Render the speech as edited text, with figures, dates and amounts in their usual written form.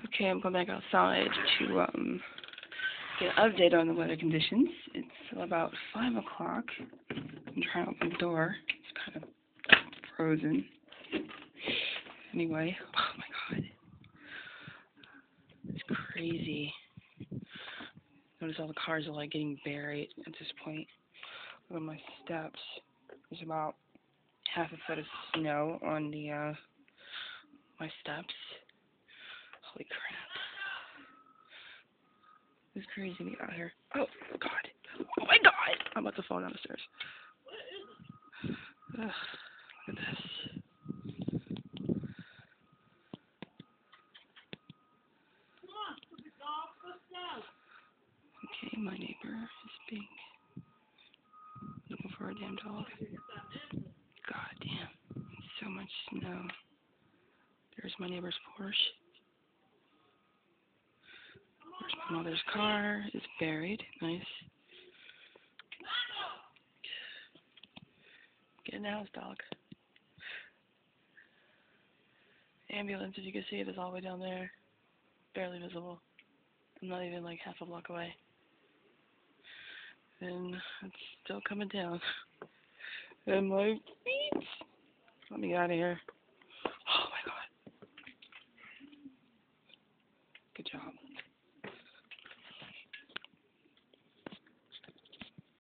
Okay, I'm going back outside to get an update on the weather conditions. It's about 5 o'clock. I'm trying to open the door. It's kind of frozen. Anyway, oh my god, it's crazy. Notice all the cars are like getting buried at this point. Look at my steps. There's about half a foot of snow on the my steps. Holy crap. It's crazy to be out here. Oh god. Oh my god! I'm about to fall down the stairs. Ugh, look at this. Okay, my neighbor is being looking for a damn dog. God damn. So much snow. There's my neighbor's Porsche. There's my mother's car. It's buried. Nice. Get in the house, dog. Ambulance, if you can see it, is all the way down there. Barely visible. I'm not even like half a block away. And it's still coming down. And my feet. Let me get out of here. Oh my god. Good job.